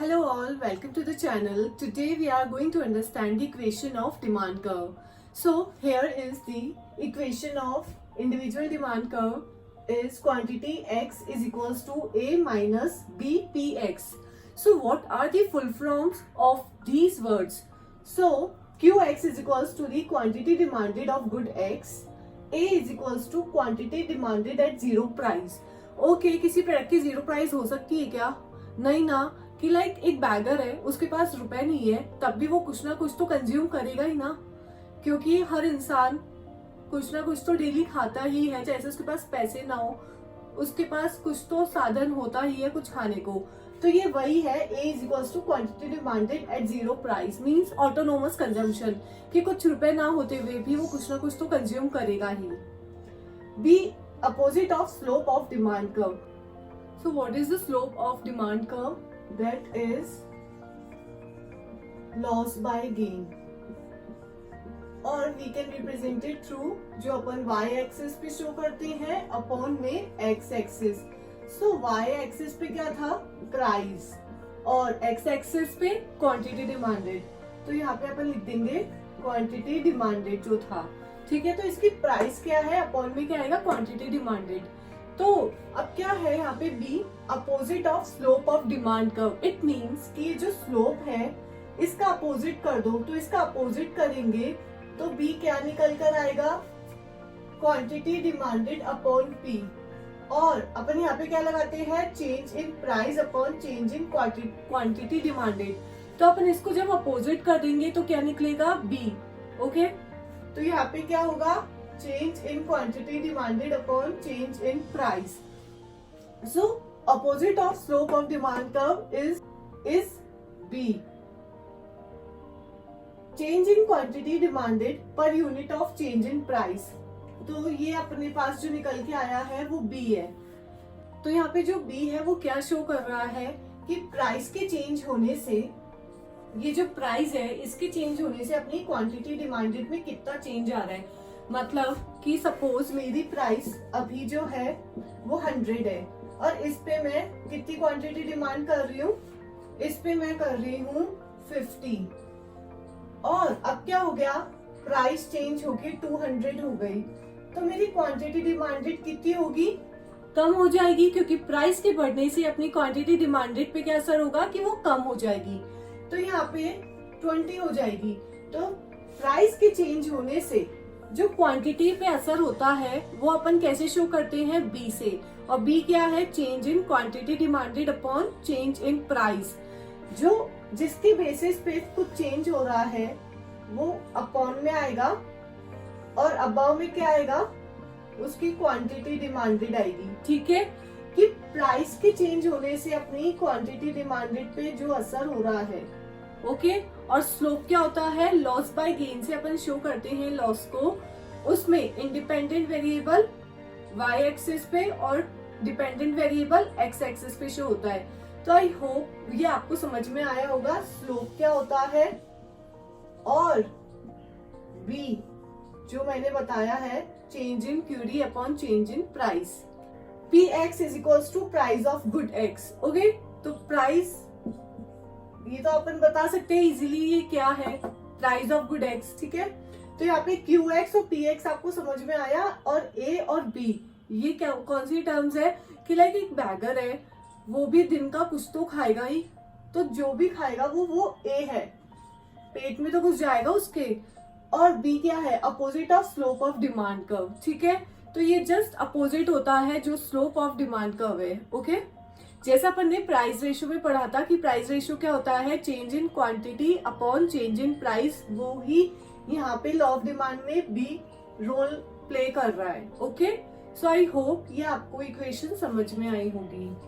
Hello all, welcome to the channel. Today we are going to understand the equation of demand curve. So here is the equation of individual demand curve is quantity X is equals to A minus B PX. So what are the full forms of these words? So QX is equals to the quantity demanded of good X. A is equals to quantity demanded at zero price. Okay, किसी product की zero price हो सकती है क्या? नहीं ना, कि like एक बैगर है, उसके पास रुपए नहीं है, तब भी वो कुछ ना कुछ तो कंज्यूम करेगा ही ना, क्योंकि हर इंसान कुछ ना कुछ तो डेली खाता ही है, जैसे उसके पास पैसे ना हो, उसके पास कुछ तो साधन होता ही है कुछ खाने को. तो ये वही है, A is equals to quantity demanded at zero price means autonomous consumption, कि कुछ रुपए ना होते हुए भी वो कुछ ना कुछ तो कंज्यूम करेगा ही. B opposite of slope of demand curve. So what is the slope of demand curve? That is loss by gain, or we can represent it through जो अपन y axis पे शो करते हैं अपॉन में x axis. So y axis पे क्या था? Price, और x axis पे क्वांटिटी डिमांडेड. तो यहाँ पे अपन लिख देंगे क्वांटिटी डिमांडेड जो था. ठीक है, तो इसकी प्राइस क्या है, अपॉन में क्या आएगा? Quantity demanded. तो अब क्या है यहाँ पे B opposite of slope of demand curve. It means कि ये जो स्लोप है इसका अपोजिट कर दो, तो इसका अपोजिट करेंगे तो B क्या निकल कर आएगा? Quantity demanded upon P. और अपन यहाँ पे क्या लगाते हैं? Change in price upon change in quantity demanded. तो अपन इसको जब अपोजिट कर देंगे तो क्या निकलेगा? B. ओके, तो यहाँ पे क्या होगा? Change in quantity demanded upon change in price. So opposite of slope of demand curve is B. Change in quantity demanded per unit of change in price. तो ये अपने पास जो निकल के आया है वो B है. तो यहाँ पे जो B है वो क्या शो कर रहा है कि प्राइस के चेंज होने से, ये जो प्राइस है इसके चेंज होने से अपनी क्वांटिटी डिमांडेड में कितना चेंज आ रहा है. मतलब कि सपोज मेरी प्राइस अभी जो है वो 100 है, और इस पे मैं कितनी क्वांटिटी डिमांड कर रही हूँ? इस पे मैं कर रही हूँ 50. और अब क्या हो गया? प्राइस चेंज होके 200 हो गई, तो मेरी क्वांटिटी डिमांडेड कितनी होगी? कम हो जाएगी, क्योंकि प्राइस के बढ़ने से अपनी क्वांटिटी डिमांडेड पे क्या असर होगा कि वो कम हो जाएगी. तो यहाँ पे 20 हो जाएगी. तो प्राइस के चेंज होने से जो क्वांटिटी पे असर होता है वो अपन कैसे शो करते हैं? B से. और B क्या है? Change in quantity demanded upon change in price. जो जिसकी बेसिस पे कुछ चेंज हो रहा है वो अपॉन में आएगा, और अबव में क्या आएगा? उसकी क्वांटिटी डिमांडेड आएगी. ठीक है, कि प्राइस के चेंज होने से अपनी क्वांटिटी डिमांडेड पे जो असर हो रहा है. ओके, और स्लोप क्या होता है? लॉस बाय गेन से अपन शो करते हैं लॉस को. उसमें इंडिपेंडेंट वेरिएबल y एक्सिस पे और डिपेंडेंट वेरिएबल x एक्सिस पे शो होता है. तो आई होप ये आपको समझ में आया होगा. स्लोप क्या होता है, और b जो मैंने बताया है change in QD upon change in price. px is equals to price of good x. Okay, तो प्राइस ये तो अपन बता सकते हैं इजीली ये क्या है? Price of good x. ठीक है, तो यहाँ पे QX और PX आपको समझ में आया. और A और B ये क्या, कौन सी टर्म्स है? कि लाइक एक बैगर है, वो भी दिन का कुछ तो खाएगा ही, तो जो भी खाएगा वो A है, पेट में तो कुछ जाएगा उसके. और B क्या है? Opposite of slope of demand curve. ठीक है, तो ये जस्ट अपोजिट होता है जो स्लोप ऑफ डिमांड कर्व है. ओके, जैसा अपन ने प्राइस रेशियो में पढ़ा था कि प्राइस रेशियो क्या होता है? Change in quantity upon change in price. वो ही यहाँ पे लॉ ऑफ डिमांड में भी रोल प्ले कर रहा है. ओके, सो आई होप ये आपको इक्वेशन समझ में आई होगी.